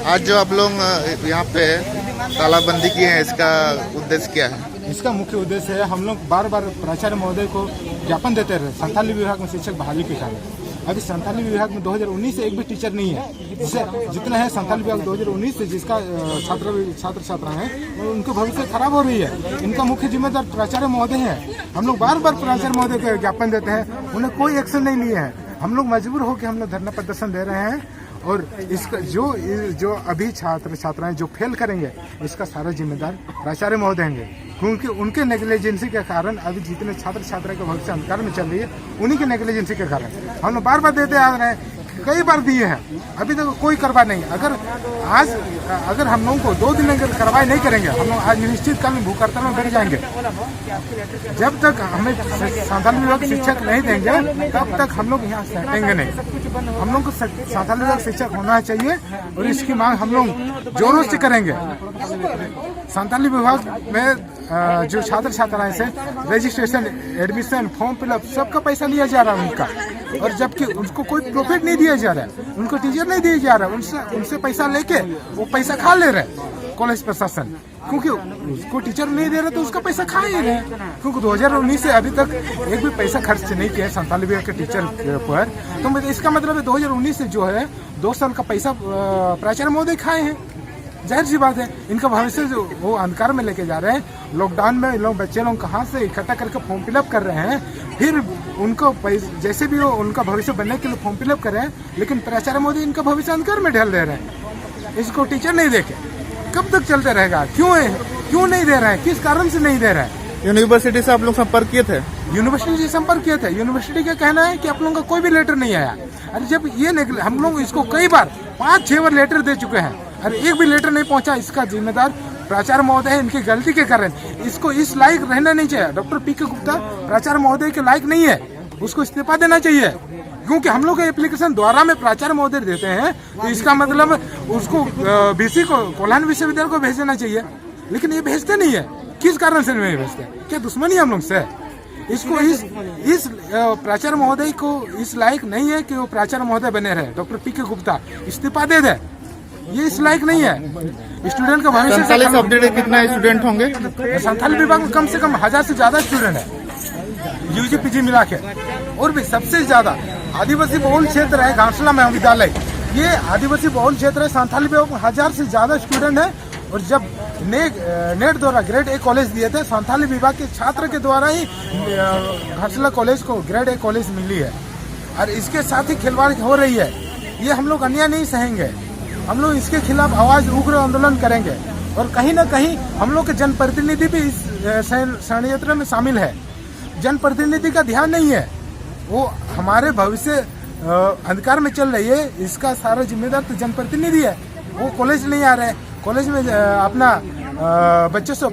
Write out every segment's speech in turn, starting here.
आज जो आप लोग यहाँ पे तालाबंदी किए हैं, इसका उद्देश्य क्या है? इसका मुख्य उद्देश्य है, हम लोग बार बार प्राचार्य महोदय को ज्ञापन देते रहे संथाली विभाग में शिक्षक बहाली के कारण। अभी संथाली विभाग में 2019 से एक भी टीचर नहीं है। जिसे जितना है संथाली विभाग 2019 से जिसका छात्र छात्रा हैं उनके भविष्य खराब हो रही है। इनका मुख्य जिम्मेदार प्राचार्य महोदय है। हम लोग बार बार प्राचार्य महोदय को ज्ञापन देते हैं, उन्हें कोई एक्शन नहीं लिए हैं। हम लोग मजबूर होकर हम लोग धरना प्रदर्शन दे रहे हैं और इसका जो अभी छात्र छात्राएं जो फेल करेंगे इसका सारा जिम्मेदार प्राचार्य महोदय होंगे, क्योंकि उनके नेग्लिजेंसी के कारण अभी जितने छात्र छात्रा का भविष्य अंधकार में चल रही है उन्हीं के नेग्लिजेंसी के कारण हम लोग बार बार देते आ रहे हैं। कई बार दिए हैं, अभी तक कोई कार्रवाई नहीं। अगर हम लोगों को 2 दिन अगर कार्रवाई नहीं करेंगे, हम लोग आज निश्चितकाल में भूख हड़ताल में बैठ जाएंगे। जब तक हमें संथाली विभाग शिक्षक नहीं देंगे तब तक हम लोग यहाँ से हटेंगे नहीं। हम लोग को संथाली विभाग शिक्षक होना चाहिए और इसकी मांग हम लोग जोरों से करेंगे। संथाली विभाग में जो छात्र छात्राएं से रजिस्ट्रेशन, एडमिशन, फॉर्म फिलअप सबका पैसा लिया जा रहा है उनका, और जबकि उनको कोई प्रॉफिट नहीं दिया जा रहा है, उनको टीचर नहीं दिया जा रहा है। उनसे पैसा लेके वो पैसा खा ले रहे हैं कॉलेज प्रशासन, क्योंकि उसको टीचर नहीं दे रहे तो उसका पैसा खा ही रहे। क्योंकि 2019 से अभी तक एक भी पैसा खर्च नहीं किया है संथाली विभाग के टीचर पर, तो इसका मतलब है 2019 से जो है 2 साल का पैसा प्राचार्य महोदय खाए हैं। जाहिर सी बात है, इनका भविष्य जो वो अंधकार में लेके जा रहे हैं। लॉकडाउन में लोग बच्चे लोग कहाँ से इकट्ठा करके फॉर्म फिलअप कर रहे हैं, फिर उनको जैसे भी वो उनका भविष्य बनने के लिए फॉर्म फिलअप कर रहे हैं, लेकिन प्राचार्य मोदी इनका भविष्य अंधकार में ढल दे रहे हैं। इसको टीचर नहीं देखे कब तक चलते रहेगा? क्यों नहीं दे रहे हैं? किस कारण से नहीं दे रहे हैं? यूनिवर्सिटी से आप लोग संपर्क किए थे? यूनिवर्सिटी से संपर्क किए थे। यूनिवर्सिटी का कहना है कि आप लोगों का कोई भी लेटर नहीं आया। अरे जब ये हम लोग इसको कई बार 5-6 बार लेटर दे चुके हैं, अरे एक भी लेटर नहीं पहुंचा। इसका जिम्मेदार प्राचार्य महोदय है। इनकी गलती के कारण इसको इस लायक रहना नहीं चाहिए। Doctor PK. गुप्ता प्राचार्य महोदय के लायक नहीं है, उसको इस्तीफा देना चाहिए। क्योंकि हम लोग एप्लीकेशन द्वारा में प्राचार्य महोदय देते हैं, तो इसका मतलब उसको बीसी को कोल्हान विश्वविद्यालय को भेज देना चाहिए, लेकिन ये भेजते नहीं है। किस कारण से नहीं भेजते? क्या दुश्मनी है हम लोग से? इसको इस प्राचार्य महोदय को इस लायक नहीं है कि वो प्राचार्य महोदय बने रहे। Doctor PK. गुप्ता इस्तीफा दे दे, ये इस लायक नहीं है। स्टूडेंट का भविष्य। संथाली सब्जेक्ट कितना स्टूडेंट होंगे? संथाली विभाग में कम से कम 1000 से ज्यादा स्टूडेंट है, यूजी पीजी मिला के। और भी सबसे ज्यादा आदिवासी बहुल क्षेत्र है घाटशिला महाविद्यालय, ये आदिवासी बहुल क्षेत्र है। संथाली विभाग में 1000 से ज्यादा स्टूडेंट है। और जब नेट द्वारा ग्रेड ए कॉलेज दिए थे, संथाली विभाग के छात्र के द्वारा ही घाटशिला कॉलेज को ग्रेड ए कॉलेज मिली है। और इसके साथ ही खिलवाड़ हो रही है। ये हम लोग अन्याय नहीं सहेंगे। हम लोग इसके खिलाफ आवाज उग्र आंदोलन करेंगे। और कहीं ना कहीं हम लोग के जनप्रतिनिधि भी इस षड्यंत्र में शामिल है। जनप्रतिनिधि का ध्यान नहीं है, वो हमारे भविष्य अंधकार में चल रही है, इसका सारा जिम्मेदार तो जनप्रतिनिधि है। वो कॉलेज नहीं आ रहे, कॉलेज में अपना बच्चों से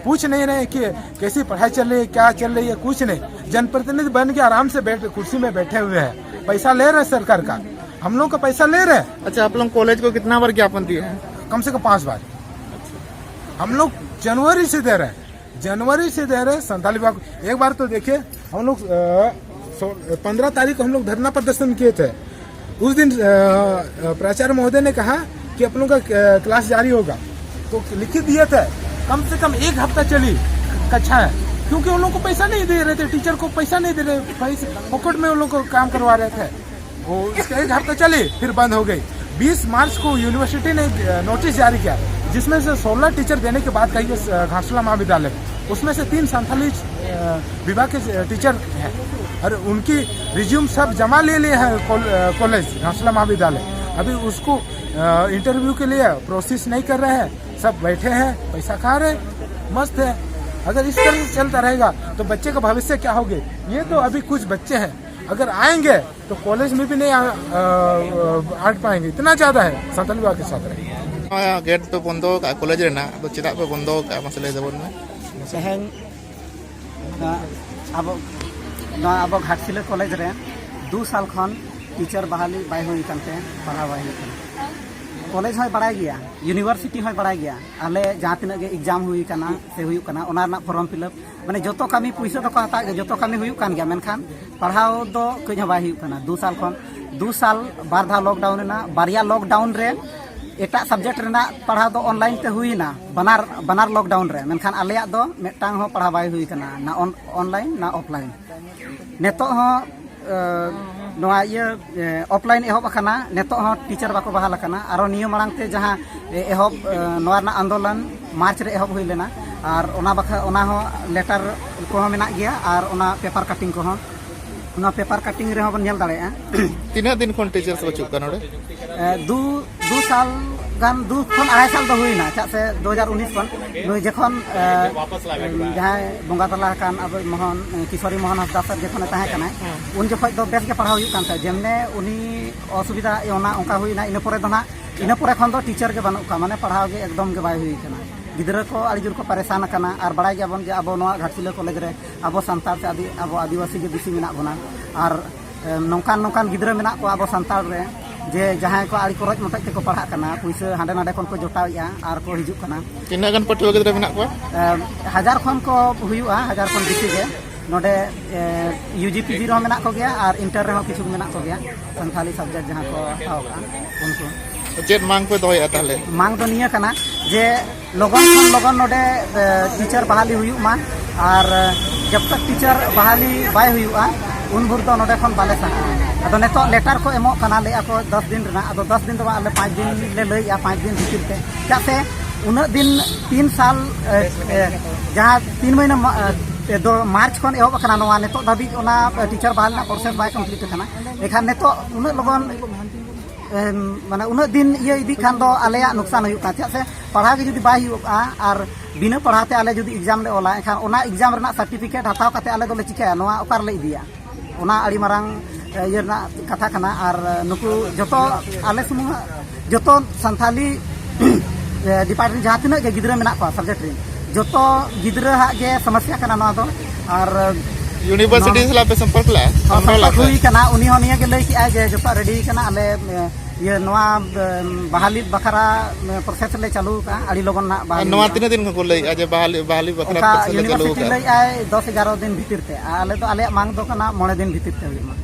पूछ नहीं रहे कि कैसी पढ़ाई चल रही है, क्या चल रही है, कुछ नहीं। जनप्रतिनिधि बन के आराम से कुर्सी में बैठे हुए हैं, पैसा ले रहे हैं सरकार का, हम लोग का पैसा ले रहे हैं। अच्छा, आप लोग कॉलेज को कितना बार ज्ञापन दिए हैं? कम से कम 5 बार। हम लोग जनवरी से दे रहे हैं, संथाली विभाग। एक बार तो देखिए, हम लोग 15 तारीख को हम लोग धरना प्रदर्शन किए थे। उस दिन प्राचार्य महोदय ने कहा कि आप लोगों का क्लास जारी होगा, तो लिखित दिए थे। कम से कम 1 हफ्ता चली कक्षा है, क्योंकि उन लोगों को पैसा नहीं दे रहे थे, टीचर को पैसा नहीं दे रहे, पॉकेट में उन लोगों को काम करवा रहे थे। वो इसका 1 हफ्ता चली, फिर बंद हो गई। 20 मार्च को यूनिवर्सिटी ने नोटिस जारी किया, जिसमें से 16 टीचर देने के बाद कही घाटशिला महाविद्यालय, उसमें से 3 संथाली विभाग के टीचर हैं और उनकी रिज्यूम सब जमा ले लिए हैं कॉलेज घाटशिला महाविद्यालय। अभी उसको इंटरव्यू के लिए प्रोसेस नहीं कर रहे हैं, सब बैठे हैं, पैसा खा रहे, मस्त है। अगर इस तरह से चलता रहेगा तो बच्चे का भविष्य क्या होगा? ये तो अभी कुछ बच्चे हैं, अगर आएंगे तो कॉलेज में भी नहीं आ पाएंगे, इतना ज्यादा है संथाली विभाग के साथ रहे। गेट तो बंद कॉलेज रेना तो चेदा पे बंद मसले देबन में तेहें अब घाटशिला कॉलेज रे 2 साल खन टीचर बहाली बाय हुई करते हैं, पढ़ा बाय हुई कॉलेज होय बड़ाय गया यूनिवर्सिटी होय बड़ाय गया आले जहाँ तिना गे एग्जाम हुई कना से हुई कना ओना रना फॉर्म फिलअप माने जोतो कमी पैसा तो हता जोतो कमी हुई कान गया मेनखान पढ़ाव दो कई बाय हुई कना 2 साल बार धा लॉकडाउन ना बारिया लॉकडाउन रे एटा सब्जेक्ट रेना पढ़ाव दो ऑनलाइन ते हुई ना बनार लॉकडाउन रे मेनखान आलेया दो मेटांग हो पढ़ा बाय हुई कना ना ऑनलाइन ना ऑफलाइन नेतो हो नोआ ये ऑफलाइन एहब अकना नेतो हो टीचर बाको बहाल अकना आरो नियो मांग ते जहां एहब नोआ ना आंदोलन मार्च रे एहब हुई लेना और ओना बखा ओना हो लेटर को मेना गया और ओना पेपर कटिंग को हो ओना पेपर कटिंग रे हो बन नेल दाड़े तीना दिन खन टीचर्स बचुक का नोडे दू साल गान 2 खन 2.5 साल दो हुई ना चा से 2019 खन नुई जखन जहां बंगा तला कान अब मोहन किशोरी मोहन हंसदा सर जखन ताहे कना उन जखन दो बेस के पढ़ाव हुई कान था जेमने उनी असुविधा ओना ओंका हुई ना इन परे दो ना इन परे खन दो टीचर के बनु का माने पढ़ाव के एकदम के बाय हुई कना गिदरा को आड़ी जुर को परेशान करना और बड़ाई गया बन जे अब घाटशिला कॉलेज रे अब सांतार से अब आदिवासी के बेसी मेना बना और नौकान नौकान गिदरा मेना को अब सांतार रे जे जहां को आड़ी को रज मटक ते को पढ़ा करना पैसा हांडे नाडे खन को जोटावया और को हिजुक करना तिना गन पटुआ गिदरा मेना को 1000 खन को हुआ 1000 खन बेसी गे नोडे यूजीपीजी रो मेना को गया और इंटर रे किछु मेना को गया संथाली सब्जेक्ट जहां को हाव का उनको चेत मांग पे दोया ताले मांग दो निया कना जे लगन खन लगन नोडे टीचर बहाली हुई मा और जब तक टीचर बहाली बाय हुआ उन भुर दो नोडे खन बाले सा अदो नेतो लेटर को एमो कना ले ako 10 दिन रना अदो 10 दिन दो आले 5 दिन ले लइया 5 दिन भीतर ते जाते उन दिन 3 साल जहां 3 महीना दो मार्च खन एहो कना नवा नेतो दाबी ओना टीचर बहाल ना प्रोसेस बाय कंप्लीट कना एखान नेतो उन लगन माने उन दिन ये इदी खान दो आलेया नुकसान हुई का से पढ़ा के जुदी बाय हुआ और बिना पढ़ाते आले जुदी एग्जाम ले ओला एखान ओना एग्जाम रना सर्टिफिकेट हताव काते आले दो ले चिकाया नवा ओकार ले इदिया ओना आड़ी मारांग ये ना कथा कना और नुकु जतो आले समूह जतो संथाली डिपार्टमेंट जहां तिना के गिदरा मेना को सब्जेक्ट रे जतो गिदरा हा के समस्या कना नवा दो और यूनिवर्सिटी से पे संपर्क ला हुई कना उनी हो निया के लई कि जे जतो रेडी कना आले ये नवा बहाली बखरा प्रोसेस ले चालू का आड़ी लोगन ना नवा तीन दिन को लई आज बहाली बखरा प्रोसेस ले चालू का यूनिवर्सिटी लई 10-11 दिन भीतर ते आले तो आले मांग दो कना 9 दिन भीतर ते हुई